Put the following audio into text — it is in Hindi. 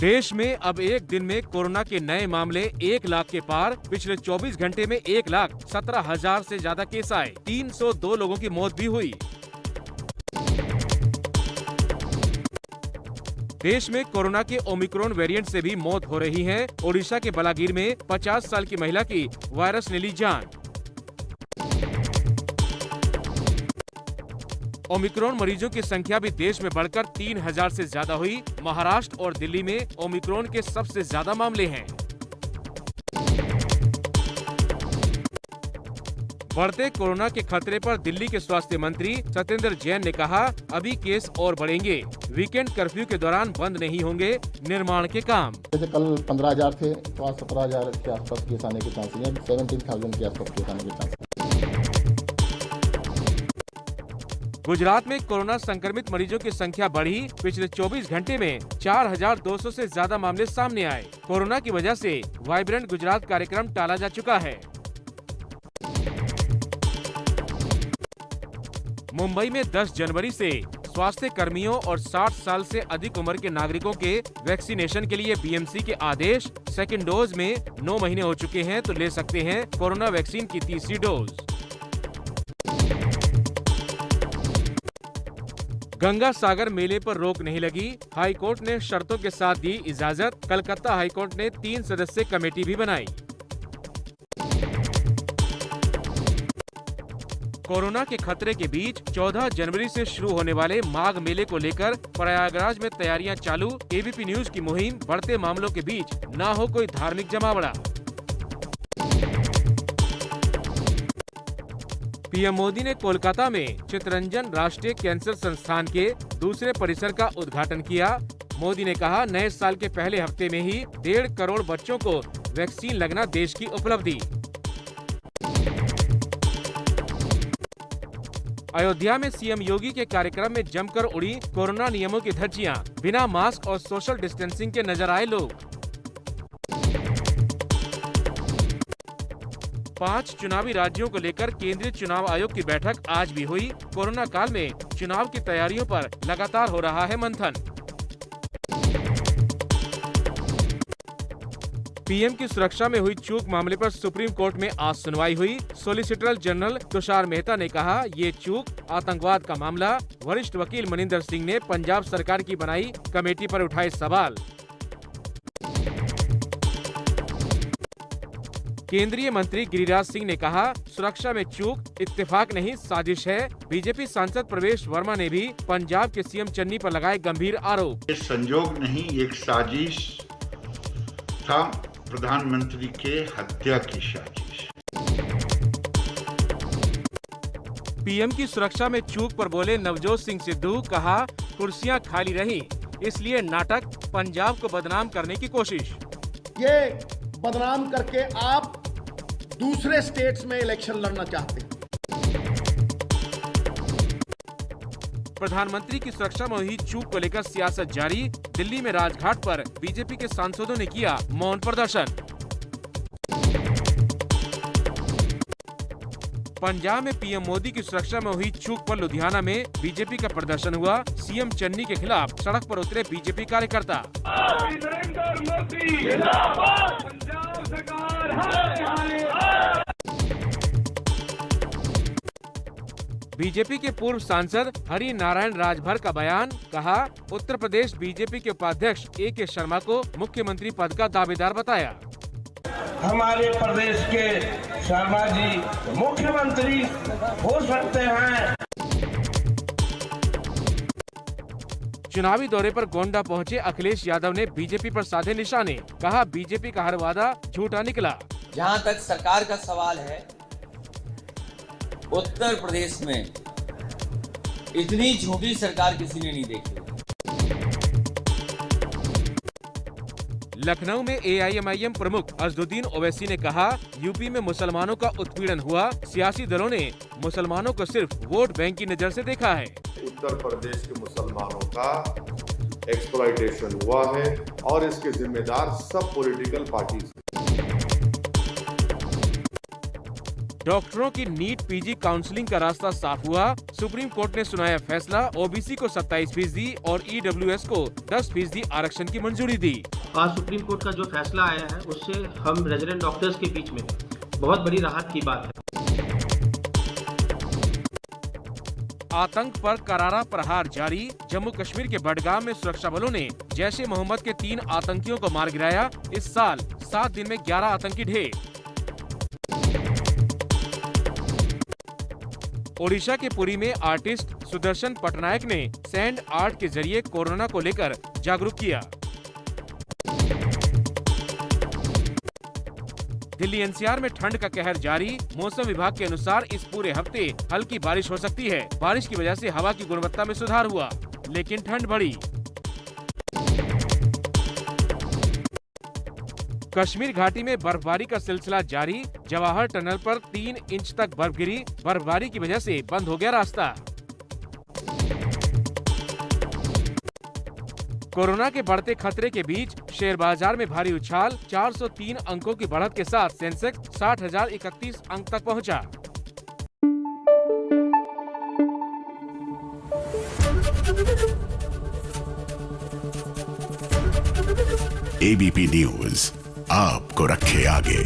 देश में अब एक दिन में कोरोना के नए मामले 1 लाख के पार। पिछले 24 घंटे में 1,17,000 से ज्यादा केस आए। 302 लोगों की मौत भी हुई। देश में कोरोना के ओमिक्रॉन वेरिएंट से भी मौत हो रही है। ओडिशा के बलागीर में 50 साल की महिला की वायरस ने ली जान। ओमिक्रॉन मरीजों की संख्या भी देश में बढ़कर 3,000 से ज्यादा हुई। महाराष्ट्र और दिल्ली में ओमिक्रॉन के सबसे ज्यादा मामले हैं। बढ़ते कोरोना के खतरे पर दिल्ली के स्वास्थ्य मंत्री सत्येंद्र जैन ने कहा, अभी केस और बढ़ेंगे। वीकेंड कर्फ्यू के दौरान बंद नहीं होंगे निर्माण के काम। जैसे कल 15,000 थे तो आज 17,000 के आसपास केस आने के चांसेस हैं। 17,000 के आसपास केस आने के चांसेस। गुजरात में कोरोना संक्रमित मरीजों की संख्या बढ़ी। पिछले 24 घंटे में 4,200 से ज्यादा मामले सामने आए। कोरोना की वजह से वाइब्रेंट गुजरात कार्यक्रम टाला जा चुका है। मुंबई में 10 जनवरी से स्वास्थ्य कर्मियों और 60 साल से अधिक उम्र के नागरिकों के वैक्सीनेशन के लिए बीएमसी के आदेश। सेकेंड डोज में 9 महीने हो चुके हैं तो ले सकते हैं कोरोना वैक्सीन की तीसरी डोज। गंगा सागर मेले पर रोक नहीं लगी। हाई कोर्ट ने शर्तों के साथ दी इजाजत। कलकत्ता हाई कोर्ट ने 3 सदस्यीय कमेटी भी बनाई। कोरोना के खतरे के बीच 14 जनवरी से शुरू होने वाले माघ मेले को लेकर प्रयागराज में तैयारियां चालू। एबीपी न्यूज की मुहिम, बढ़ते मामलों के बीच ना हो कोई धार्मिक जमावड़ा। पीएम मोदी ने कोलकाता में चित्तरंजन राष्ट्रीय कैंसर संस्थान के दूसरे परिसर का उद्घाटन किया। मोदी ने कहा, नए साल के पहले हफ्ते में ही 1.5 करोड़ बच्चों को वैक्सीन लगना देश की उपलब्धि। अयोध्या में सीएम योगी के कार्यक्रम में जमकर उड़ी कोरोना नियमों की धज्जियां। बिना मास्क और सोशल डिस्टेंसिंग के नजर आए लोग। 5 चुनावी राज्यों को लेकर केंद्रीय चुनाव आयोग की बैठक आज भी हुई। कोरोना काल में चुनाव की तैयारियों पर लगातार हो रहा है मंथन। पीएम की सुरक्षा में हुई चूक मामले पर सुप्रीम कोर्ट में आज सुनवाई हुई। सॉलिसिटर जनरल तुषार मेहता ने कहा, ये चूक आतंकवाद का मामला। वरिष्ठ वकील मनिंदर सिंह ने पंजाब सरकार की बनाई कमेटी पर उठाए सवाल। केंद्रीय मंत्री गिरिराज सिंह ने कहा, सुरक्षा में चूक इत्तेफाक नहीं साजिश है। बीजेपी सांसद प्रवेश वर्मा ने भी पंजाब के सीएम चन्नी पर लगाए गंभीर आरोप। ये संजोग नहीं, एक साजिश था, प्रधानमंत्री के हत्या की साजिश। पीएम की सुरक्षा में चूक पर बोले नवजोत सिंह सिद्धू, कहा, कुर्सियां खाली रही इसलिए नाटक, पंजाब को बदनाम करने की कोशिश। ये बदनाम करके आप दूसरे स्टेट्स में इलेक्शन लड़ना चाहते हैं। प्रधानमंत्री की सुरक्षा में हुई चूक को लेकर सियासत जारी। दिल्ली में राजघाट पर बीजेपी के सांसदों ने किया मौन प्रदर्शन। पंजाब में पीएम मोदी की सुरक्षा में हुई चूक पर लुधियाना में बीजेपी का प्रदर्शन हुआ। सीएम चन्नी के खिलाफ सड़क पर उतरे बीजेपी कार्यकर्ता। बीजेपी के पूर्व सांसद हरि नारायण राजभर का बयान, कहा, उत्तर प्रदेश बीजेपी के उपाध्यक्ष ए.के. शर्मा को मुख्यमंत्री पद का दावेदार बताया। हमारे प्रदेश के शर्मा जी मुख्यमंत्री हो सकते हैं। चुनावी दौरे पर गोंडा पहुंचे अखिलेश यादव ने बीजेपी पर साधे निशाने। कहा, बीजेपी का हर वादा झूठा निकला। जहां तक सरकार का सवाल है, उत्तर प्रदेश में इतनी झूठी सरकार किसी ने नहीं देखी। लखनऊ में एआईएमआईएम प्रमुख अजदुद्दीन ओवैसी ने कहा, यूपी में मुसलमानों का उत्पीड़न हुआ। सियासी दलों ने मुसलमानों को सिर्फ वोट बैंक की नजर से देखा है। उत्तर प्रदेश के मुसलमानों का एक्सप्लॉयटेशन हुआ है और इसके जिम्मेदार सब पॉलिटिकल पार्टीज। डॉक्टरों की नीट पीजी काउंसलिंग का रास्ता साफ हुआ। सुप्रीम कोर्ट ने सुनाया फैसला। ओबीसी को 27% और ईडब्ल्यूएस को 10% आरक्षण की मंजूरी दी। आज सुप्रीम कोर्ट का जो फैसला आया है उससे हम रेजिडेंट डॉक्टर्स के बीच में बहुत बड़ी राहत की बात है। आतंक पर करारा प्रहार जारी। जम्मू कश्मीर के बडगाम में सुरक्षा बलों ने जैश ए मोहम्मद के 3 आतंकियों को मार गिराया। इस साल 7 दिन में 11 आतंकी ढेर। ओडिशा के पुरी में आर्टिस्ट सुदर्शन पटनायक ने सैंड आर्ट के जरिए कोरोना को लेकर जागरूक किया। दिल्ली एनसीआर में ठंड का कहर जारी। मौसम विभाग के अनुसार इस पूरे हफ्ते हल्की बारिश हो सकती है। बारिश की वजह से हवा की गुणवत्ता में सुधार हुआ, लेकिन ठंड बढ़ी। कश्मीर घाटी में बर्फबारी का सिलसिला जारी। जवाहर टनल पर 3 इंच तक बर्फ गिरी। बर्फबारी की वजह से बंद हो गया रास्ता। कोरोना के बढ़ते खतरे के बीच शेयर बाजार में भारी उछाल। 403 अंकों की बढ़त के साथ सेंसेक्स 60,031 अंक तक पहुंचा। एबीपी न्यूज आपको रखे आगे।